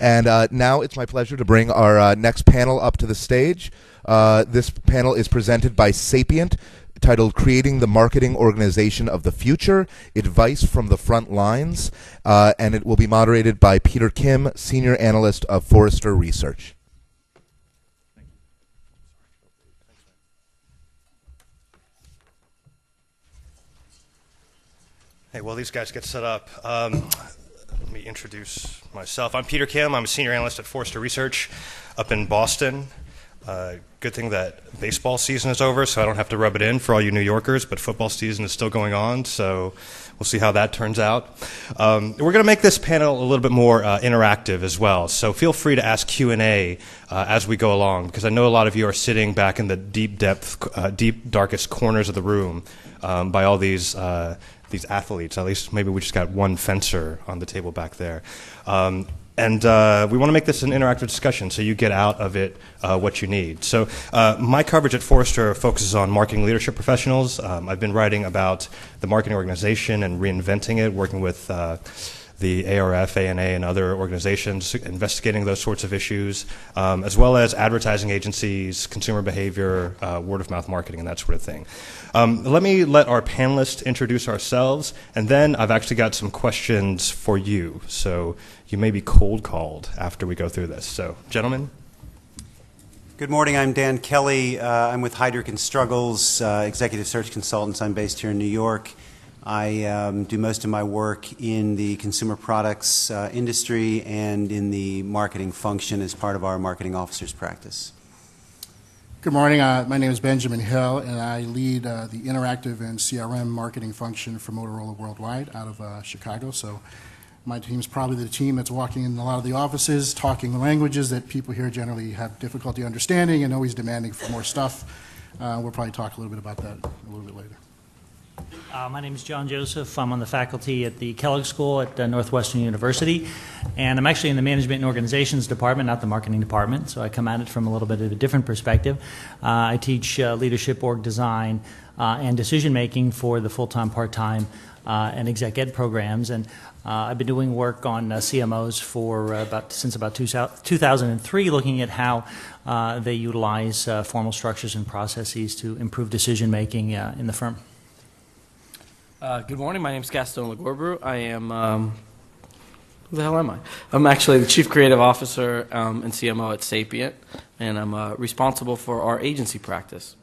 And now it's my pleasure to bring our next panel up to the stage. This panel is presented by Sapient, titled Creating the Marketing Organization of the Future, Advice from the Front Lines, and it will be moderated by Peter Kim, Senior Analyst of Forrester Research. Hey, while these guys get set up, let me introduce myself. I'm Peter Kim. I'm a Senior Analyst at Forrester Research up in Boston. Good thing that baseball season is over, so I don't have to rub it in for all you New Yorkers, but football season is still going on, so we'll see how that turns out. We're going to make this panel a little bit more interactive as well, so feel free to ask Q&A as we go along, because I know a lot of you are sitting back in the deep, darkest corners of the room by all these athletes. At least maybe we just got one fencer on the table back there. And we want to make this an interactive discussion so you get out of it what you need. So my coverage at Forrester focuses on marketing leadership professionals. I've been writing about the marketing organization and reinventing it, working with the ARF, ANA, and other organizations, investigating those sorts of issues, as well as advertising agencies, consumer behavior, word-of-mouth marketing, and that sort of thing. Let our panelists introduce ourselves, and then I've actually got some questions for you. So you may be cold called after we go through this. So, gentlemen. Good morning. I'm Dan Kelly. I'm with Heidrick & Struggles, executive search consultants. I'm based here in New York. I do most of my work in the consumer products industry and in the marketing function as part of our marketing officer's practice. Good morning. My name is Benjamin Hill, and I lead the interactive and CRM marketing function for Motorola Worldwide out of Chicago. So my team's probably the team that's walking in a lot of the offices, talking languages that people here generally have difficulty understanding and always demanding for more stuff. We'll probably talk a little bit about that a little bit later. My name is John Joseph. I'm on the faculty at the Kellogg School at Northwestern University, and I'm actually in the Management and Organizations Department, not the Marketing Department, so I come at it from a little bit of a different perspective. I teach leadership, org design, and decision-making for the full-time, part-time, and exec ed programs, and I've been doing work on CMOs for since about 2003, looking at how they utilize formal structures and processes to improve decision-making in the firm. Good morning. My name is Gaston Legorbru. I am, who the hell am I? I'm actually the Chief Creative Officer and CMO at Sapient, and I'm responsible for our agency practice.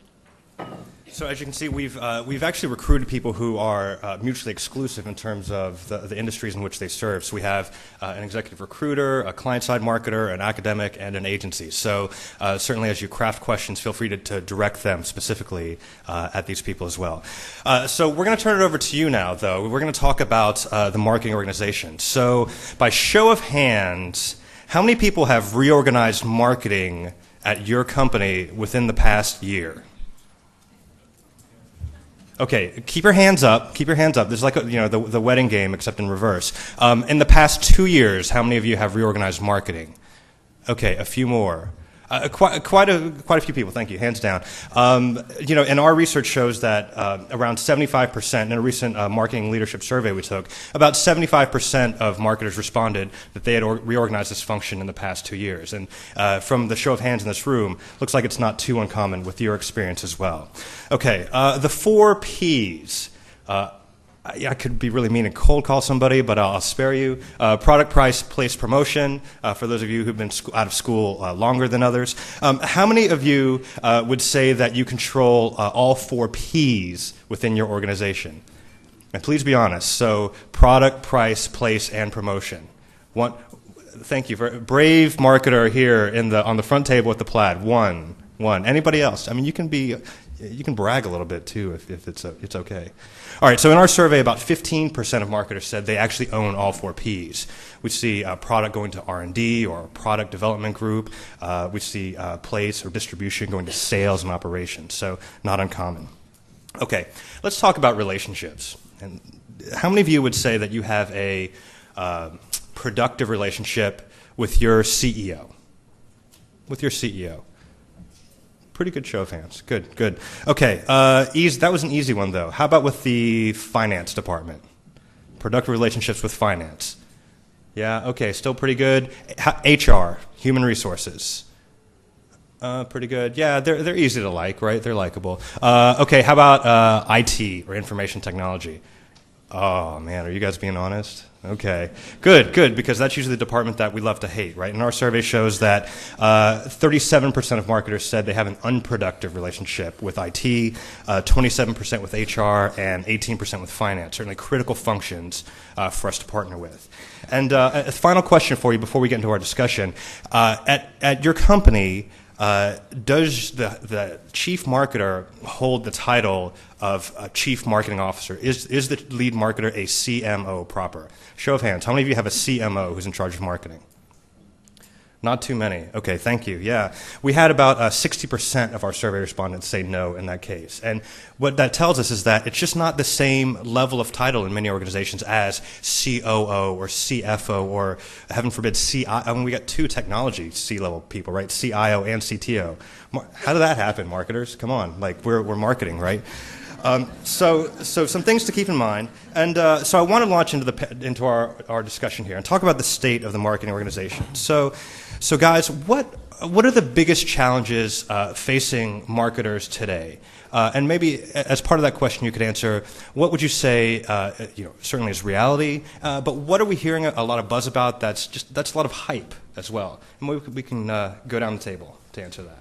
So as you can see, we've actually recruited people who are mutually exclusive in terms of the industries in which they serve. So we have an executive recruiter, a client-side marketer, an academic, and an agency. So certainly as you craft questions, feel free to direct them specifically at these people as well. So we're going to turn it over to you now, though. We're going to talk about the marketing organization. So by show of hands, how many people have reorganized marketing at your company within the past year? Okay, keep your hands up. Keep your hands up. This is like the wedding game, except in reverse. In the past 2 years, how many of you have reorganized marketing? Okay, a few more. Quite a few people. Thank you. Hands down. And our research shows that around 75%, in a recent marketing leadership survey we took, about 75% of marketers responded that they had reorganized this function in the past 2 years. And from the show of hands in this room, looks like it's not too uncommon with your experience as well. Okay, the 4 Ps. I could be really mean and cold call somebody, but I'll spare you. Product, price, place, promotion, for those of you who've been out of school longer than others. How many of you would say that you control all 4 Ps within your organization? And please be honest. So product, price, place, and promotion. Thank you. Brave marketer here on the front table with the plaid. One. Anybody else? I mean, you can brag a little bit too if it's okay. All right, so in our survey, about 15% of marketers said they actually own all 4 Ps. We see product going to R&D or product development group. We see place or distribution going to sales and operations, so not uncommon. Okay, let's talk about relationships. And how many of you would say that you have a productive relationship with your CEO? With your CEO? Pretty good show of hands. Good. Okay, that was an easy one, though. How about with the finance department? Productive relationships with finance. Yeah, okay, still pretty good. HR, human resources. Pretty good. Yeah, they're easy to like, right? They're likable. Okay, how about IT or information technology? Oh man, are you guys being honest? Okay, good, because that's usually the department that we love to hate, right? And our survey shows that 37% of marketers said they have an unproductive relationship with IT, 27% with HR, and 18% with finance, certainly critical functions for us to partner with. And a final question for you before we get into our discussion. At your company, does the chief marketer hold the title of chief marketing officer? Is the lead marketer a CMO proper? Show of hands. How many of you have a CMO who's in charge of marketing? Not too many. Okay, thank you. Yeah. We had about 60% of our survey respondents say no in that case. And what that tells us is that it's just not the same level of title in many organizations as COO or CFO or, heaven forbid, I mean, we got two technology C-level people, right? CIO and CTO. How did that happen, marketers? Come on. Like, we're marketing, right? So some things to keep in mind, and so I want to launch into our discussion here and talk about the state of the marketing organization. So guys, what are the biggest challenges facing marketers today? And maybe as part of that question, you could answer, what would you say, certainly is reality, but what are we hearing a lot of buzz about that's a lot of hype as well? And we can go down the table to answer that.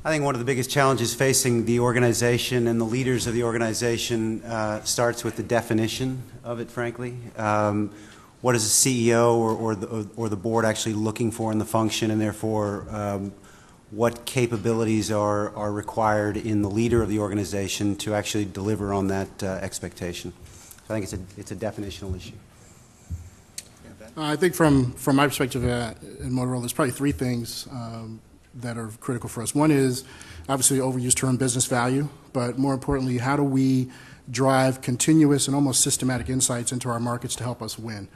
I think one of the biggest challenges facing the organization and the leaders of the organization starts with the definition of it, frankly. What is a CEO or the board actually looking for in the function, and therefore what capabilities are required in the leader of the organization to actually deliver on that expectation. So I think it's a definitional issue. I think from my perspective in Motorola, there's probably three things that are critical for us. One is obviously overused term business value, but more importantly, how do we drive continuous and almost systematic insights into our markets to help us win?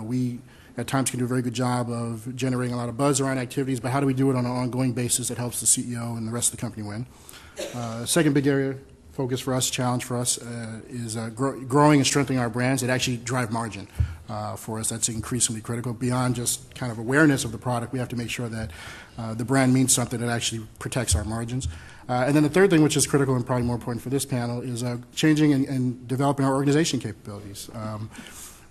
We at times can do a very good job of generating a lot of buzz around activities, but how do we do it on an ongoing basis that helps the CEO and the rest of the company win? Second big area focus for us, challenge for us, is growing and strengthening our brands that actually drive margin for us. That's increasingly critical. Beyond just kind of awareness of the product, we have to make sure that the brand means something that actually protects our margins. And then the third thing, which is critical and probably more important for this panel, is changing and developing our organization capabilities.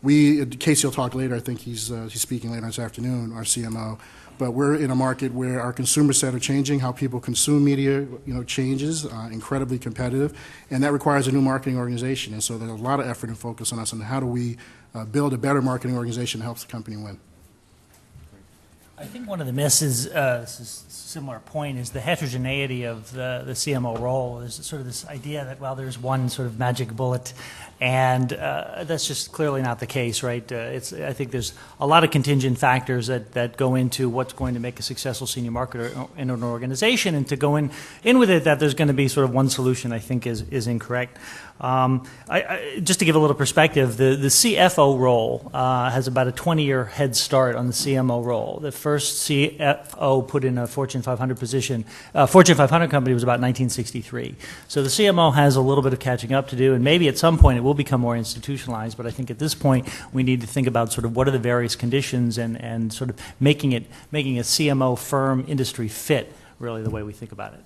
Casey will talk later. I think he's speaking later this afternoon, our CMO. But we're in a market where our consumer set are changing. How people consume media, changes, incredibly competitive, and that requires a new marketing organization. And so there's a lot of effort and focus on us on how do we build a better marketing organization that helps the company win. I think one of the misses, this is a similar point, is the heterogeneity of the CMO role. There's sort of this idea that, well, there's one sort of magic bullet, and that's just clearly not the case, right? I think there's a lot of contingent factors that go into what's going to make a successful senior marketer in an organization, and to go in with it that there's going to be sort of one solution, I think, is incorrect. Just to give a little perspective, the CFO role has about a 20-year head start on the CMO role. The first CFO put in a Fortune 500 position, Fortune 500 company was about 1963. So the CMO has a little bit of catching up to do, and maybe at some point it will become more institutionalized, but I think at this point we need to think about sort of what are the various conditions and sort of making a CMO firm industry fit, really the way we think about it.